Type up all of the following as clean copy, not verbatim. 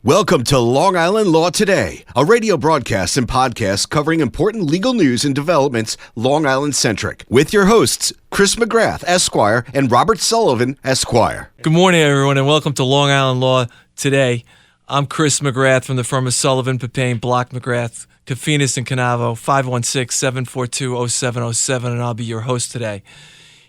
Welcome to Long Island Law Today, a radio broadcast and podcast covering important legal news and developments Long Island-centric, with your hosts, Chris McGrath, Esquire, and Robert Sullivan, Esquire. Good morning, everyone, and welcome to Long Island Law Today. I'm Chris McGrath from the firm of Sullivan, Pepin, Block, McGrath, Cafinas, and Canavo, 516-742-0707, and I'll be your host today.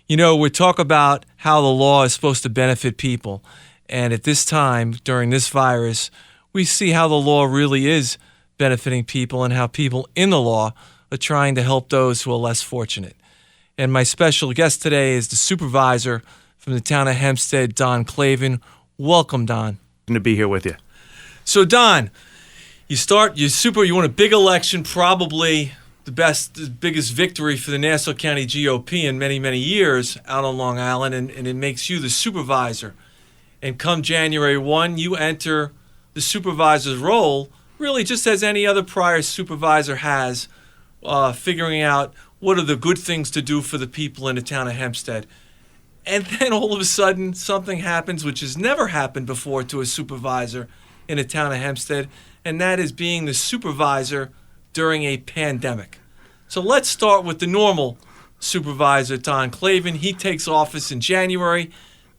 You know, we talk about how the law is supposed to benefit people. And at this time, during this virus, we see how the law really is benefiting people and how people in the law are trying to help those who are less fortunate. And my special guest today is the supervisor from the town of Hempstead, Don Clavin. Welcome, Don. Good to be here with you. So, Don, you want a big election, probably the biggest victory for the Nassau County GOP in many, many years out on Long Island, and it makes you the supervisor. And come January 1, you enter the supervisor's role, really just as any other prior supervisor has, figuring out what are the good things to do for the people in the town of Hempstead. And then all of a sudden, something happens which has never happened before to a supervisor in the town of Hempstead, and that is being the supervisor during a pandemic. So let's start with the normal supervisor, Don Clavin. He takes office in January.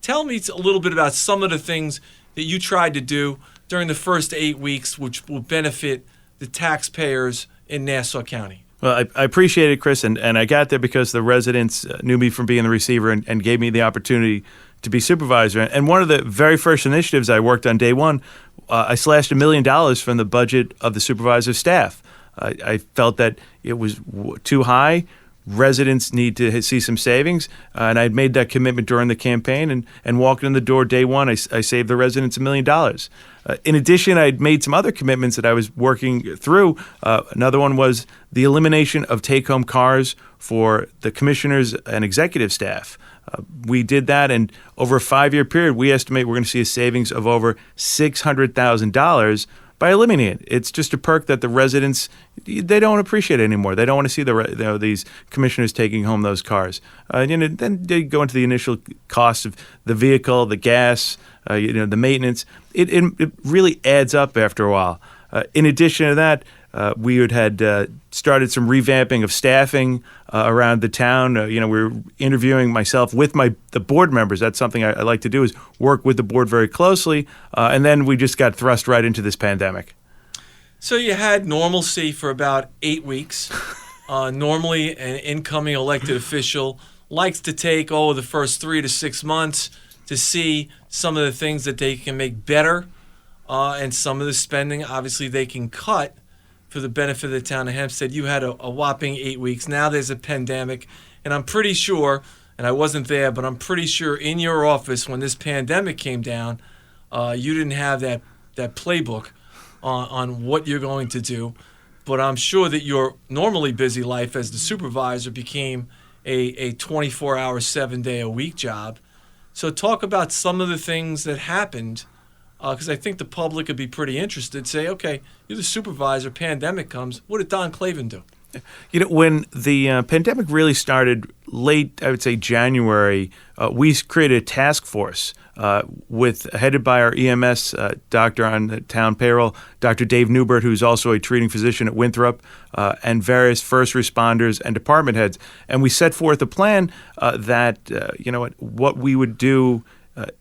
Tell me a little bit about some of the things that you tried to do during the first 8 weeks, which will benefit the taxpayers in Nassau County. Well, I appreciate it, Chris, and I got there because the residents knew me from being the receiver and gave me the opportunity to be supervisor. And one of the very first initiatives I worked on day one, I slashed $1 million from the budget of the supervisor's staff. I felt that it was too high. Residents need to see some savings, and I'd made that commitment during the campaign, and walking in the door day one, I saved the residents $1 million. In addition, I'd made some other commitments that I was working through. Another one was the elimination of take-home cars for the commissioners and executive staff. We did that, and over a 5-year period, we estimate we're going to see a savings of over $600,000 by eliminating it. It's just a perk that the residents, they don't appreciate it anymore. They don't want to see these commissioners taking home those cars. Then they go into the initial cost of the vehicle, the gas, the maintenance. It really adds up after a while. In addition to that, we had started some revamping of staffing around the town. We were interviewing myself with the board members. That's something I like to do, is work with the board very closely. And then we just got thrust right into this pandemic. So you had normalcy for about 8 weeks. Normally, an incoming elected official likes to take the first 3 to 6 months to see some of the things that they can make better, and some of the spending, obviously, they can cut for the benefit of the town of Hempstead. You had a whopping 8 weeks. Now there's a pandemic, and I'm pretty sure, and I wasn't there, but I'm pretty sure in your office when this pandemic came down, you didn't have that playbook on what you're going to do. But I'm sure that your normally busy life as the supervisor became a 24-hour, 7-day-a-week job. So talk about some of the things that happened, because I think the public would be pretty interested. Say, okay, you're the supervisor, pandemic comes. What did Don Clavin do? When the pandemic really started late, I would say January, we created a task force headed by our EMS doctor on the town payroll, Dr. Dave Newbert, who's also a treating physician at Winthrop, and various first responders and department heads. And we set forth a plan what we would do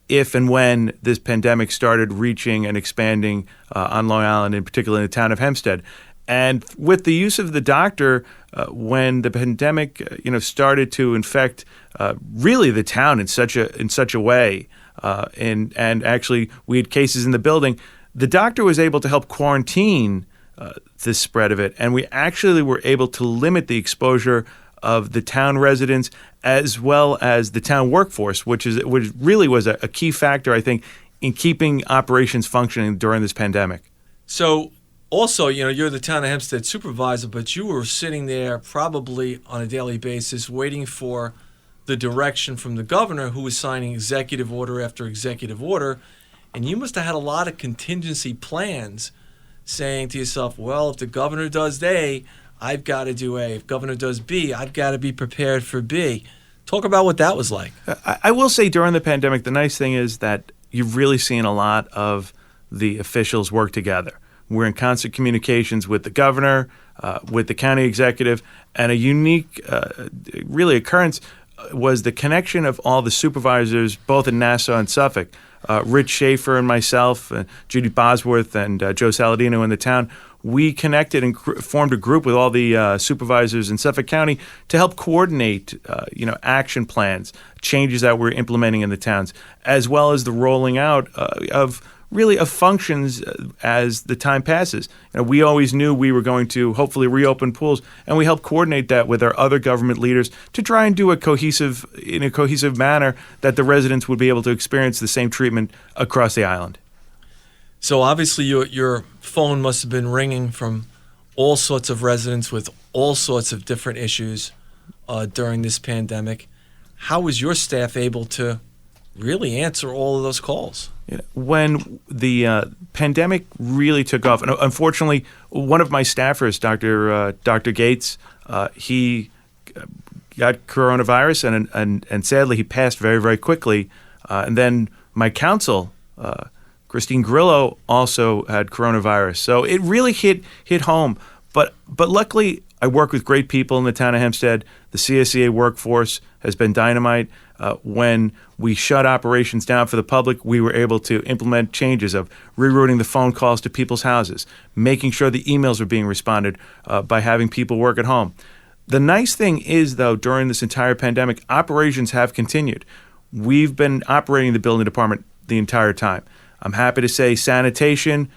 if and when this pandemic started reaching and expanding on Long Island, in particular in the town of Hempstead. And with the use of the doctor, when the pandemic, started to infect really the town in such a way, and actually we had cases in the building, the doctor was able to help quarantine the spread of it, and we actually were able to limit the exposure of the town residents as well as the town workforce, which really was a key factor, I think, in keeping operations functioning during this pandemic. So also, you're the town of Hempstead supervisor, but you were sitting there probably on a daily basis waiting for the direction from the governor, who was signing executive order after executive order, and you must have had a lot of contingency plans saying to yourself, well, if the governor does A, I've got to do A. If governor does B, I've got to be prepared for B. Talk about what that was like. I will say during the pandemic, the nice thing is that you've really seen a lot of the officials work together. We're in constant communications with the governor, with the county executive, and a unique, really occurrence was the connection of all the supervisors, both in Nassau and Suffolk. Rich Schaefer and myself, Judy Bosworth, and Joe Saladino in the town. We connected and formed a group with all the supervisors in Suffolk County to help coordinate, action plans, changes that we're implementing in the towns, as well as the rolling out of functions as the time passes. We always knew we were going to hopefully reopen pools, and we helped coordinate that with our other government leaders to try and do in a cohesive manner that the residents would be able to experience the same treatment across the island. So obviously your phone must have been ringing from all sorts of residents with all sorts of different issues during this pandemic. How was your staff able to really answer all of those calls? When the pandemic really took off, and unfortunately, one of my staffers, Dr. Gates, he got coronavirus, and sadly he passed very, very quickly. And then my counsel, Christine Grillo, also had coronavirus. So it really hit home. But luckily, I work with great people in the town of Hempstead. The CSEA workforce has been dynamite. When we shut operations down for the public, we were able to implement changes of rerouting the phone calls to people's houses, making sure the emails were being responded by having people work at home. The nice thing is, though, during this entire pandemic, operations have continued. We've been operating the building department the entire time. I'm happy to say sanitation,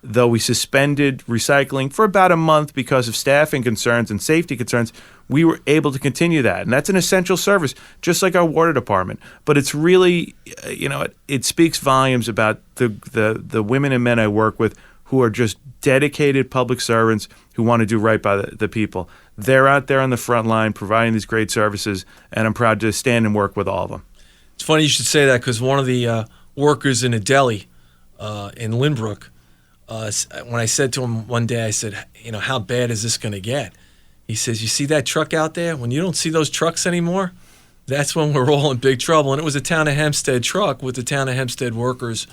though we suspended recycling for about a month because of staffing concerns and safety concerns, we were able to continue that. And that's an essential service, just like our water department. But it's really, it speaks volumes about the women and men I work with who are just dedicated public servants who want to do right by the people. They're out there on the front line providing these great services, and I'm proud to stand and work with all of them. It's funny you should say that, because one of the workers in a deli in Lynbrook, when I said to him one day, I said, how bad is this going to get? He says, you see that truck out there? When you don't see those trucks anymore, that's when we're all in big trouble. And it was a town of Hempstead truck with the town of Hempstead workers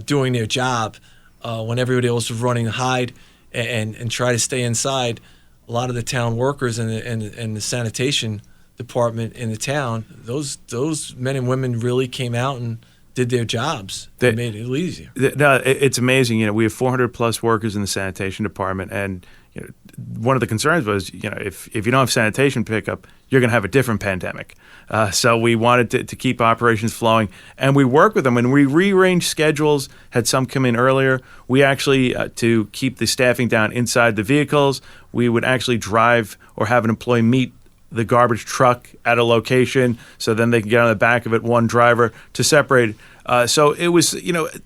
doing their job when everybody else was running to hide and try to stay inside. A lot of the town workers and the sanitation department in the town, those men and women really came out and did their jobs. They made it easier. No, it's amazing. We have 400 plus workers in the sanitation department, and one of the concerns was, if you don't have sanitation pickup, you're going to have a different pandemic. So we wanted to keep operations flowing, and we worked with them, and we rearranged schedules, had some come in earlier. We actually, to keep the staffing down inside the vehicles, we would actually drive or have an employee meet the garbage truck at a location, so then they can get on the back of it, one driver, to separate. So it was,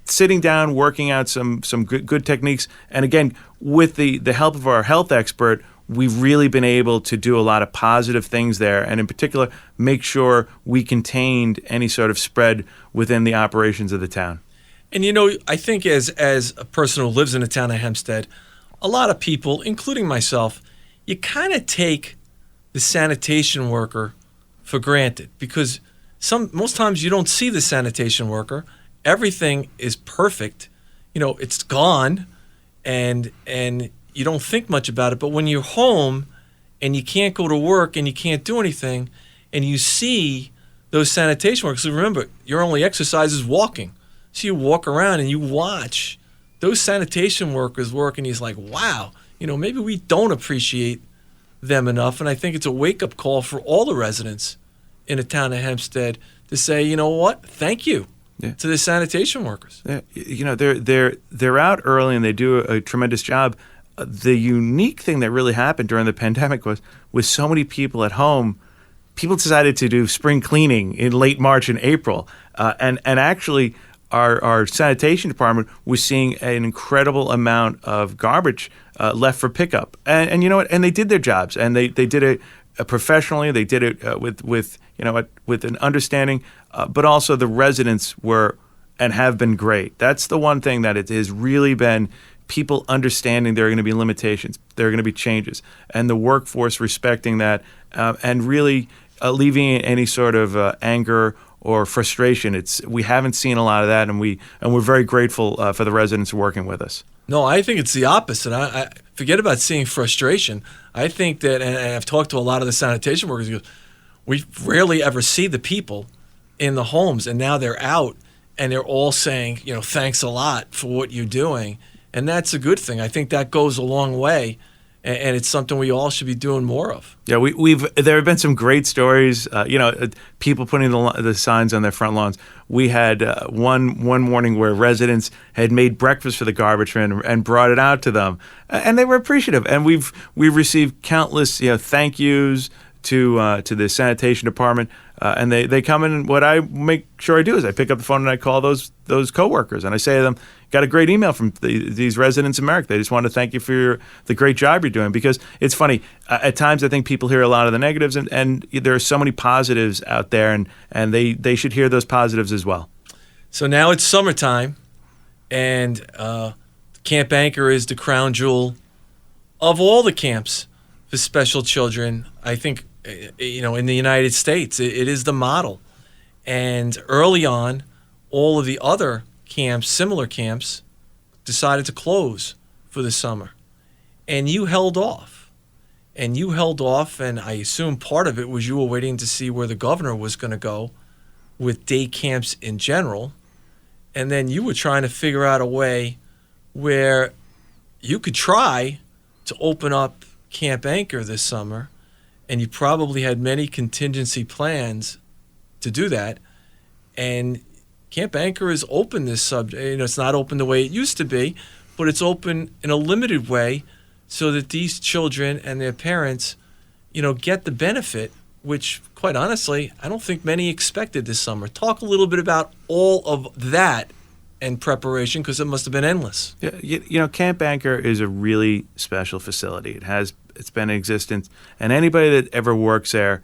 sitting down, working out some good techniques. And again, with the help of our health expert, we've really been able to do a lot of positive things there, and in particular, make sure we contained any sort of spread within the operations of the town. And I think as a person who lives in the town of Hempstead, a lot of people, including myself, you kind of take the sanitation worker for granted, because most times you don't see the sanitation worker. Everything is perfect. It's gone, and you don't think much about it. But when you're home and you can't go to work and you can't do anything, and you see those sanitation workers, so remember, your only exercise is walking. So you walk around and you watch those sanitation workers work, and he's like, wow, maybe we don't appreciate them enough. And I think it's a wake-up call for all the residents in the town of Hempstead to say, you know what, thank you to the sanitation workers. Yeah. They're out early and they do a tremendous job. The unique thing that really happened during the pandemic was, with so many people at home, people decided to do spring cleaning in late March and April, and actually our sanitation department was seeing an incredible amount of garbage left for pickup. And you know what? And they did their jobs, and they did it professionally. They did it with an understanding, but also the residents were and have been great. That's the one thing that it has really been, people understanding there are going to be limitations, there are going to be changes, and the workforce respecting that, and really alleviating any sort of anger or frustration. We haven't seen a lot of that, and we're very grateful for the residents working with us. No, I think it's the opposite. I forget about seeing frustration. I think that, and I've talked to a lot of the sanitation workers, we rarely ever see the people in the homes, and now they're out, and they're all saying, thanks a lot for what you're doing. And that's a good thing. I think that goes a long way, and it's something we all should be doing more of. Yeah, there have been some great stories. People putting the signs on their front lawns. We had one morning where residents had made breakfast for the garbage men and brought it out to them, and they were appreciative. And we've received countless thank yous to the sanitation department. And they come in, and what I make sure I do is I pick up the phone and I call those coworkers, and I say to them, got a great email from these residents in Merrick. They just want to thank you for the great job you're doing. Because it's funny, at times I think people hear a lot of the negatives, and there are so many positives out there, and they should hear those positives as well. So now it's summertime, and Camp Anchor is the crown jewel of all the camps for special children. I think in the United States, it is the model. And early on, all of the other camps, similar camps, decided to close for the summer. And you held off. And I assume part of it was you were waiting to see where the governor was going to go with day camps in general. And then you were trying to figure out a way where you could try to open up Camp Anchor this summer. And you probably had many contingency plans to do that. And Camp Anchor is open this subject. It's not open the way it used to be, but it's open in a limited way so that these children and their parents, get the benefit, which, quite honestly, I don't think many expected this summer. Talk a little bit about all of that and preparation, because it must have been endless. Yeah, Camp Anchor is a really special facility. It's been in existence, and anybody that ever works there,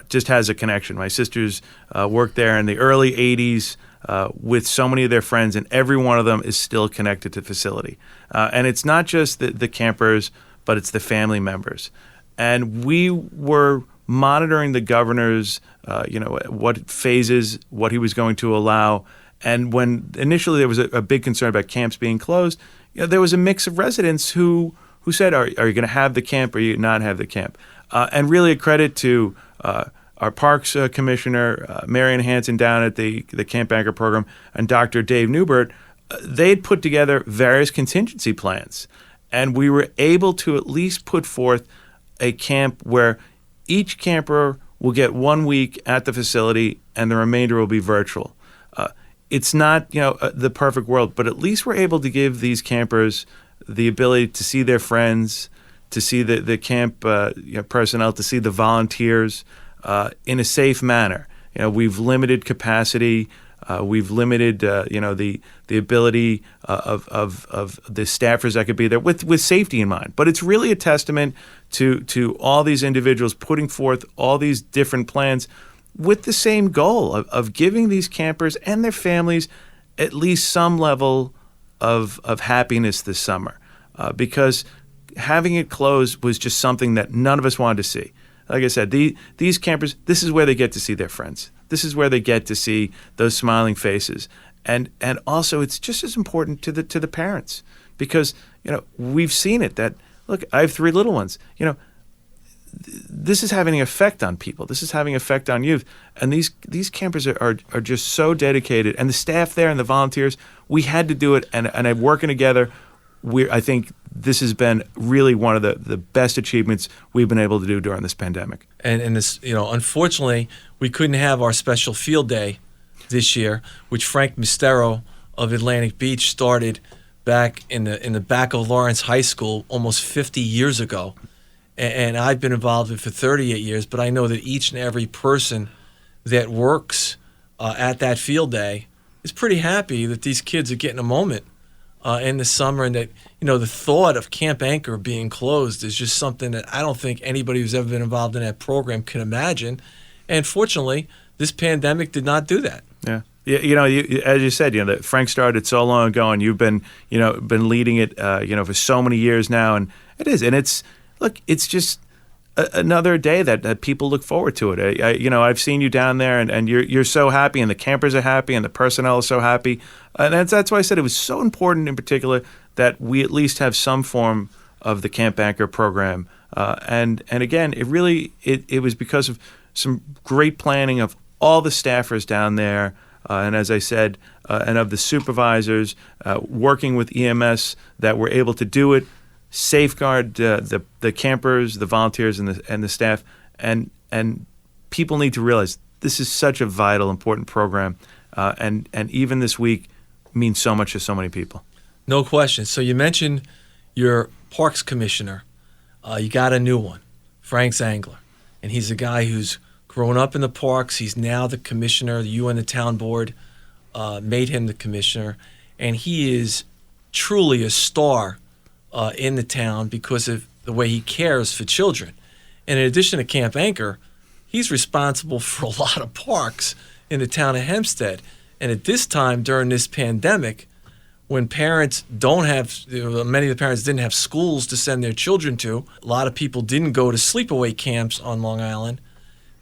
just has a connection. My sisters worked there in the early 80s with so many of their friends, and every one of them is still connected to the facility. And it's not just the campers, but it's the family members. And we were monitoring the governor's, what phases, what he was going to allow. And when initially there was a big concern about camps being closed, there was a mix of residents who said, are you going to have the camp or are you not have the camp? And really a credit to our Parks Commissioner, Marion Hansen down at the Camp Anchor program, and Dr. Dave Newbert. They had put together various contingency plans. And we were able to at least put forth a camp where each camper will get 1 week at the facility and the remainder will be virtual. It's not the perfect world, but at least we're able to give these campers the ability to see their friends, to see the camp personnel, to see the volunteers in a safe manner. We've limited capacity. We've limited the ability of the staffers that could be there with safety in mind. But it's really a testament to all these individuals putting forth all these different plans with the same goal of giving these campers and their families at least some level of happiness this summer, because having it closed was just something that none of us wanted to see. Like I said, these campers, this is where they get to see their friends. This is where they get to see those smiling faces. And also it's just as important to the parents, because we've seen it that, look, I have 3 little ones. This is having an effect on people. This is having an effect on youth. And these campers are just so dedicated. And the staff there and the volunteers, we had to do it. And working together, I think this has been really one of the best achievements we've been able to do during this pandemic. And this, unfortunately, we couldn't have our special field day this year, which Frank Mistero of Atlantic Beach started back in the back of Lawrence High School almost 50 years ago. And I've been involved with it for 38 years, but I know that each and every person that works at that field day is pretty happy that these kids are getting a moment in the summer, and that the thought of Camp Anchor being closed is just something that I don't think anybody who's ever been involved in that program can imagine. And fortunately, this pandemic did not do that. Yeah. As you said, that Frank started so long ago, and you've been leading it, for so many years now, and it is, and it's. Look, it's just another day that people look forward to it. I've seen you down there, and you're so happy, and the campers are happy, and the personnel is so happy, and that's why I said it was so important in particular that we at least have some form of the Camp Anchor program. And again, it was because of some great planning of all the staffers down there, and as I said, and of the supervisors working with EMS that were able to do it, safeguard the campers, the volunteers, and the staff, and people need to realize this is such a vital, important program, and even this week means so much to so many people. No question. So you mentioned your parks commissioner. You got a new one, Frank Zangler, and he's a guy who's grown up in the parks. He's now the commissioner. You and the town board made him the commissioner, and he is truly a star in the town because of the way he cares for children. And in addition to Camp Anchor, he's responsible for a lot of parks in the town of Hempstead. And at this time during this pandemic, when parents don't have, many of the parents didn't have schools to send their children to, a lot of people didn't go to sleepaway camps on Long Island,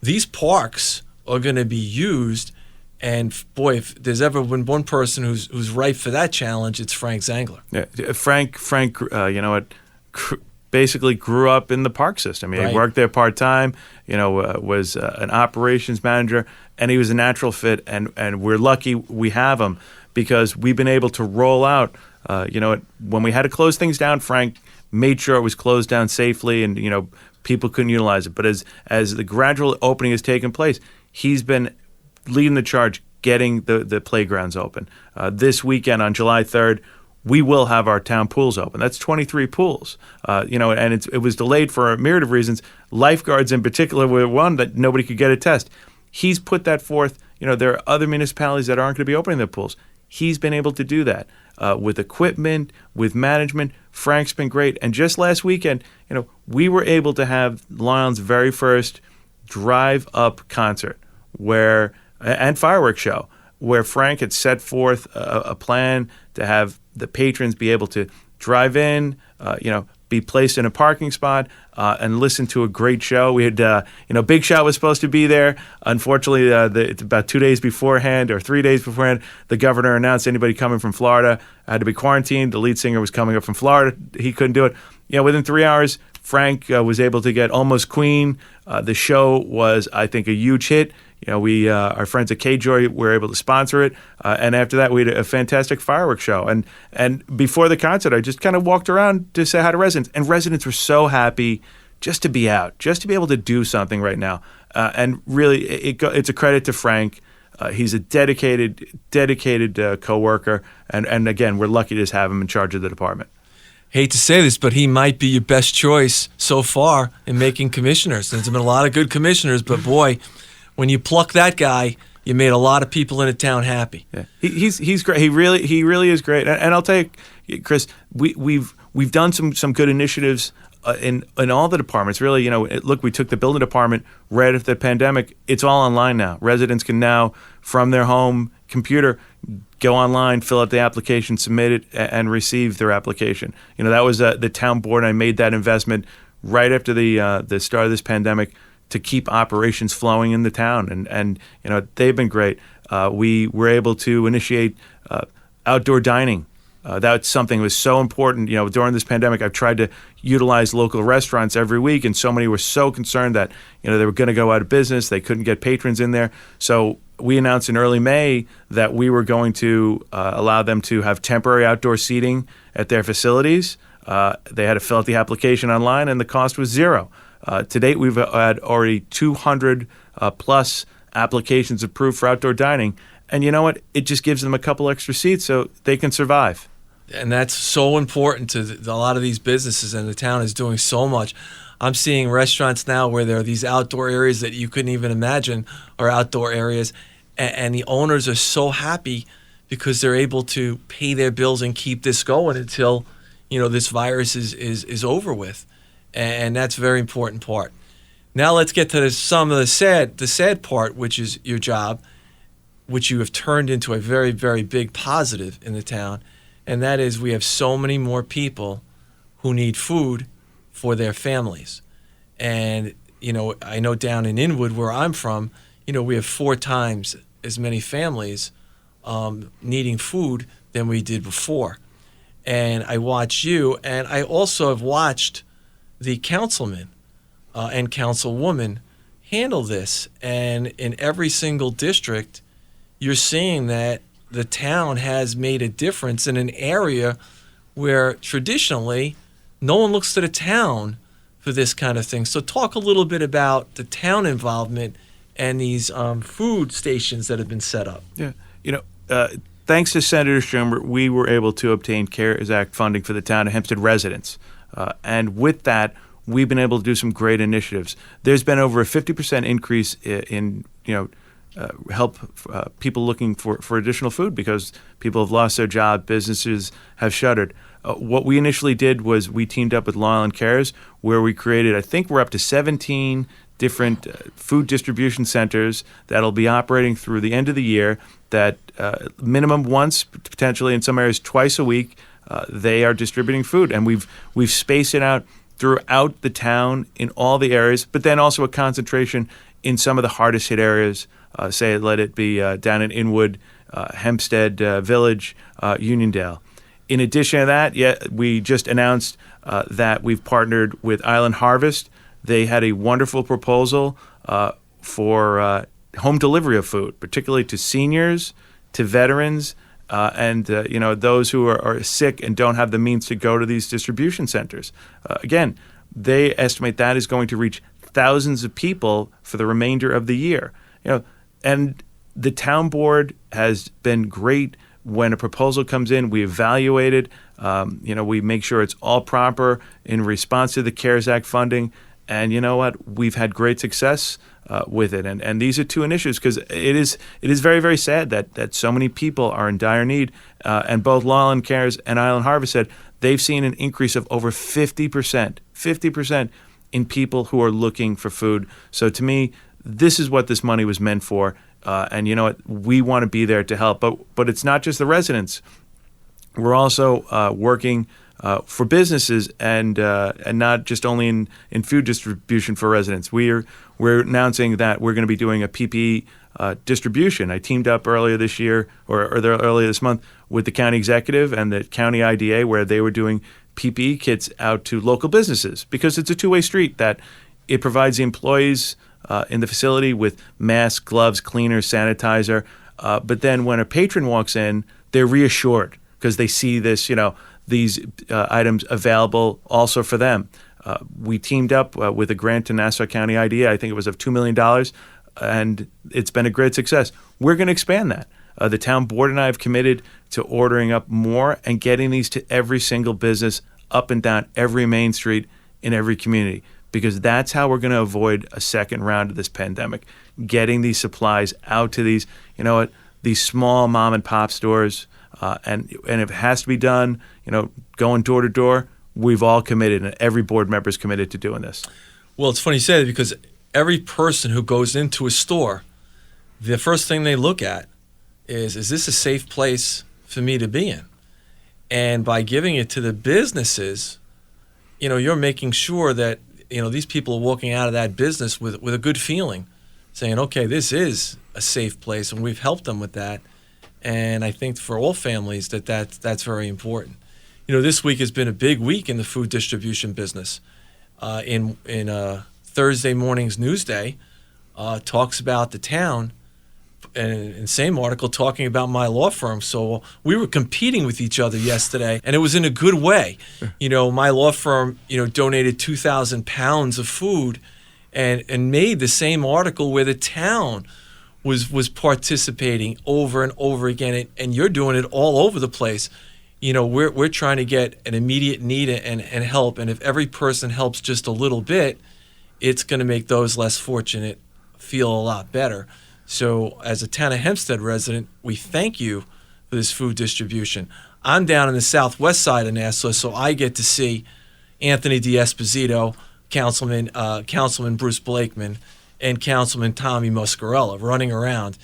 these parks are going to be used. And boy, if there's ever been one person who's ripe for that challenge, it's Frank Zangler. Yeah, Frank, basically grew up in the park system. He worked there part time. Was an operations manager, and he was a natural fit. And we're lucky we have him because we've been able to roll out. When we had to close things down, Frank made sure it was closed down safely, and people couldn't utilize it. But as the gradual opening has taken place, he's been leading the charge, getting the playgrounds open. This weekend on July 3rd, we will have our town pools open. That's 23 pools. And it was delayed for a myriad of reasons. Lifeguards in particular were one that nobody could get a test. He's put that forth. There are other municipalities that aren't going to be opening their pools. He's been able to do that with equipment, with management. Frank's been great. And just last weekend, we were able to have Long Island's very first drive-up concert and fireworks show, where Frank had set forth a plan to have the patrons be able to drive in, be placed in a parking spot, and listen to a great show. We had, Big Shot was supposed to be there. Unfortunately, it's about 2 days beforehand or 3 days beforehand, the governor announced anybody coming from Florida had to be quarantined. The lead singer was coming up from Florida. He couldn't do it. Within 3 hours, Frank was able to get Almost Queen. The show was, I think, a huge hit. Our friends at K-Joy were able to sponsor it, and after that, we had a fantastic fireworks show. And before the concert, I just kind of walked around to say hi to residents, and residents were so happy just to be out, just to be able to do something right now. And really, it's a credit to Frank. He's a dedicated coworker, and again, we're lucky to just have him in charge of the department. Hate to say this, but he might be your best choice so far in making commissioners. There's been a lot of good commissioners, but boy, when you pluck that guy, you made a lot of people in the town happy. Yeah. He's great. He really is great. And I'll tell you, Chris, we've done some good initiatives in all the departments. Really, look, we took the building department right after the pandemic. It's all online now. Residents can now, from their home computer, go online, fill out the application, submit it, and receive their application. That was the town board. I made that investment right after the start of this pandemic to keep operations flowing in the town, and they've been great. We were able to initiate outdoor dining. That's something that was so important. During this pandemic, I've tried to utilize local restaurants every week, and so many were so concerned that they were going to go out of business. They couldn't get patrons in there. So we announced in early May that we were going to allow them to have temporary outdoor seating at their facilities. They had to fill out the application online, and the cost was $0. To date, we've had already 200 plus applications approved for outdoor dining. And you know what? It just gives them a couple extra seats so they can survive. And that's so important to a lot of these businesses, and the town is doing so much. I'm seeing restaurants now where there are these outdoor areas that you couldn't even imagine are outdoor areas, and the owners are so happy because they're able to pay their bills and keep this going until this virus is over with. And that's a very important part. Now let's get to some of the sad part, which is your job, which you have turned into a very, very big positive in the town, and that is we have so many more people who need food for their families. And, I know down in Inwood where I'm from, we have 4 times as many families needing food than we did before. And I watch you, and I also have watched the councilman and councilwoman handle this. And in every single district, you're seeing that the town has made a difference in an area where traditionally no one looks to the town for this kind of thing. So talk a little bit about the town involvement and these food stations that have been set up. Yeah, thanks to Senator Schumer, we were able to obtain CARES Act funding for the town of Hempstead residents. And with that, we've been able to do some great initiatives. There's been over a 50% increase in help people looking for additional food because people have lost their job, businesses have shuttered. What we initially did was we teamed up with Long Island Cares, where we created, I think we're up to 17 different food distribution centers that'll be operating through the end of the year that minimum once, potentially in some areas twice a week, they are distributing food. And we've spaced it out throughout the town in all the areas, but then also a concentration in some of the hardest hit areas, let it be down in Inwood, Hempstead Village, Uniondale. In addition to that, we just announced that we've partnered with Island Harvest. They had a wonderful proposal for home delivery of food, particularly to seniors, to veterans, and those who are sick and don't have the means to go to these distribution centers. Again, they estimate that is going to reach thousands of people for the remainder of the year. And the town board has been great. When a proposal comes in, we evaluate it. We make sure it's all proper in response to the CARES Act funding. And you know what? We've had great success with it. And these are 2 initiatives because it is very, very sad that so many people are in dire need. And both Long Island Cares and Island Harvest said they've seen an increase of over 50% in people who are looking for food. So to me, this is what this money was meant for. And you know what? We want to be there to help. But it's not just the residents. We're also working for businesses and not just only in food distribution for residents. We're announcing that we're going to be doing a PPE distribution. I teamed up earlier this year earlier this month with the county executive and the county IDA where they were doing PPE kits out to local businesses because it's a two-way street that it provides the employees in the facility with masks, gloves, cleaners, sanitizer. But then when a patron walks in, they're reassured because they see this, these items available also for them. We teamed up with a grant to Nassau County IDA. I think it was of $2 million, and it's been a great success. We're going to expand that. The town board and I have committed to ordering up more and getting these to every single business up and down every main street in every community, because that's how we're going to avoid a second round of this pandemic, getting these supplies out to these, these small mom and pop stores. And if it has to be done, going door to door, we've all committed, and every board member is committed to doing this. Well, it's funny you say that because every person who goes into a store, the first thing they look at is this a safe place for me to be in? And by giving it to the businesses, you're making sure that, these people are walking out of that business with a good feeling, saying, okay, this is a safe place, and we've helped them with that. And I think for all families that's very important. This week has been a big week in the food distribution business. In Thursday morning's Newsday, talks about the town, and same article talking about my law firm. So we were competing with each other yesterday, and it was in a good way. My law firm, donated 2,000 pounds of food, and made the same article where the town was participating over and over again, and you're doing it all over the place. We're trying to get an immediate need and help, and if every person helps just a little bit, it's going to make those less fortunate feel a lot better. So as a town of Hempstead resident, we thank you for this food distribution. I'm down in the southwest side of Nassau, so I get to see Anthony D'Esposito, Councilman Bruce Blakeman, and Councilman Tommy Muscarella running around.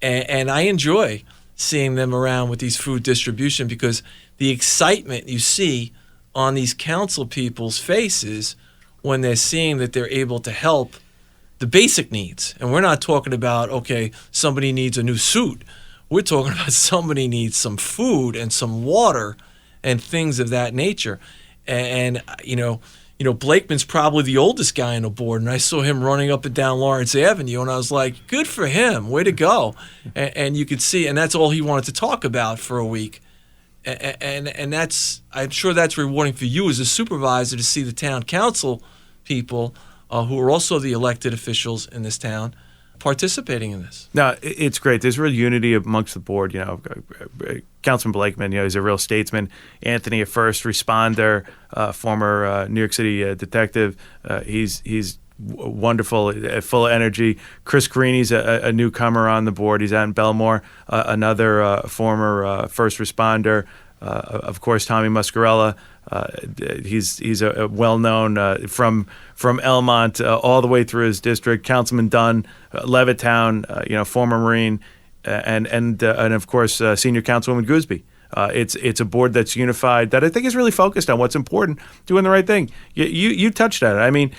And I enjoy seeing them around with these food distribution because the excitement you see on these council people's faces when they're seeing that they're able to help the basic needs. And we're not talking about, okay, somebody needs a new suit. We're talking about somebody needs some food and some water and things of that nature. And Blakeman's probably the oldest guy on the board, and I saw him running up and down Lawrence Avenue, and I was like, good for him, way to go. And you could see, and that's all he wanted to talk about for a week. And that's, I'm sure that's rewarding for you as a supervisor to see the town council people who are also the elected officials in this town participating in this. No, it's great. There's real unity amongst the board. Councilman Blakeman, he's a real statesman. Anthony, a first responder, former New York City detective. He's wonderful, full of energy. Chris Greeny's a newcomer on the board. He's out in Belmore, another former first responder. Of course, Tommy Muscarella. He's a well-known from Elmont all the way through his district. Councilman Dunn, Levittown, former Marine, and of course Senior Councilwoman Gooseby. It's a board that's unified, that I think is really focused on what's important, doing the right thing. You touched on it. I mean,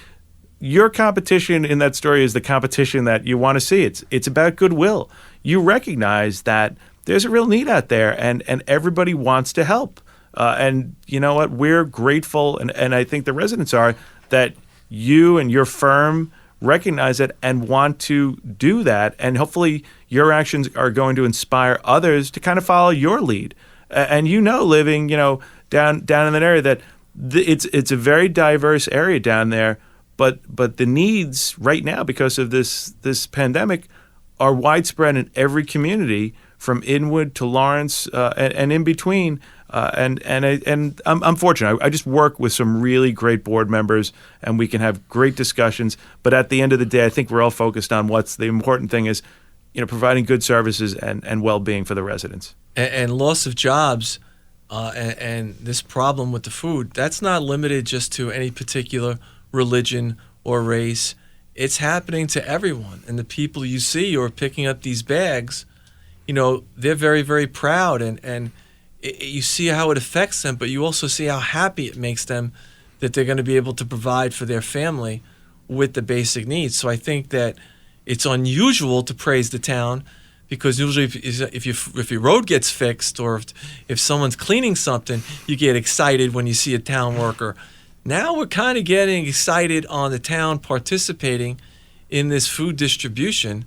your competition in that story is the competition that you want to see. It's about goodwill. You recognize that there's a real need out there, and everybody wants to help. And you know what? We're grateful, and I think the residents are, that you and your firm recognize it and want to do that. And hopefully your actions are going to inspire others to kind of follow your lead. And living, down in that area, that it's a very diverse area down there. But the needs right now, because of this pandemic, are widespread in every community, from Inwood to Lawrence and in between. And I'm fortunate. I just work with some really great board members, and we can have great discussions. But at the end of the day, I think we're all focused on what's the important thing is, providing good services and well-being for the residents. And loss of jobs and this problem with the food, that's not limited just to any particular religion or race. It's happening to everyone. And the people you see who are picking up these bags, they're very, very proud, and you see how it affects them, but you also see how happy it makes them that they're going to be able to provide for their family with the basic needs. So I think that it's unusual to praise the town, because usually if your road gets fixed, or if someone's cleaning something, you get excited when you see a town worker. Now we're kind of getting excited on the town participating in this food distribution.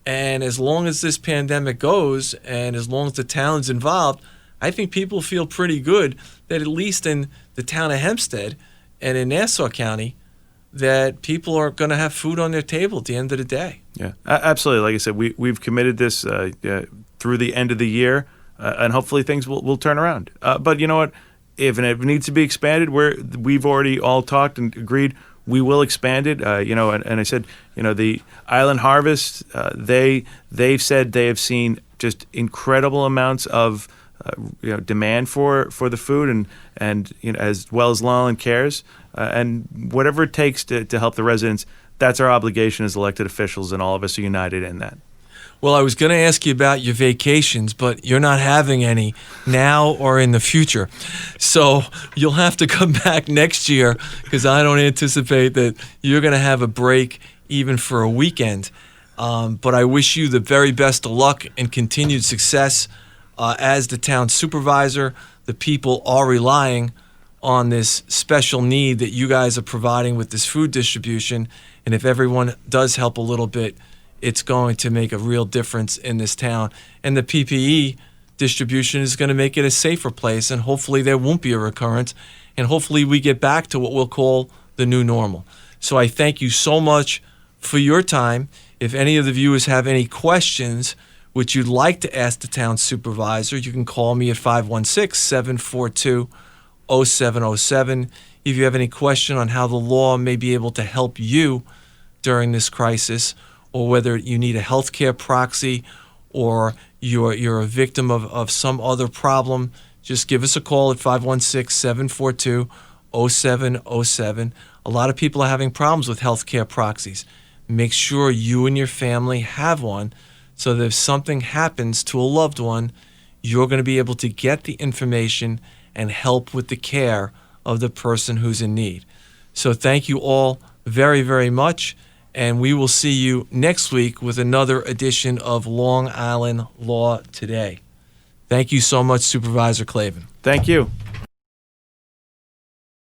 And as long as this pandemic goes, and as long as the town's involved, I think people feel pretty good that at least in the town of Hempstead and in Nassau County, that people are going to have food on their table at the end of the day. Yeah, absolutely. Like I said, we've committed this through the end of the year, and hopefully things will turn around. But you know what? If it needs to be expanded, we've already all talked and agreed we will expand it. And I said, the Island Harvest, they've said they have seen just incredible amounts of demand for the food, and as well as Long Island Cares, and whatever it takes to help the residents. That's our obligation as elected officials, and all of us are united in that. Well, I was going to ask you about your vacations, but you're not having any now or in the future. So you'll have to come back next year, because I don't anticipate that you're going to have a break even for a weekend. But I wish you the very best of luck and continued success as the town supervisor. The people are relying on this special need that you guys are providing with this food distribution. And if everyone does help a little bit, it's going to make a real difference in this town. And the PPE distribution is going to make it a safer place, and hopefully there won't be a recurrence, and hopefully we get back to what we'll call the new normal. So I thank you so much for your time. If any of the viewers have any questions which you'd like to ask the town supervisor, you can call me at 516-742-0707. If you have any question on how the law may be able to help you during this crisis, or whether you need a healthcare proxy, or you're a victim of some other problem, just give us a call at 516-742-0707. A lot of people are having problems with healthcare proxies. Make sure you and your family have one, so that if something happens to a loved one, you're going to be able to get the information and help with the care of the person who's in need. So thank you all very, very much. And we will see you next week with another edition of Long Island Law Today. Thank you so much, Supervisor Clavin. Thank you.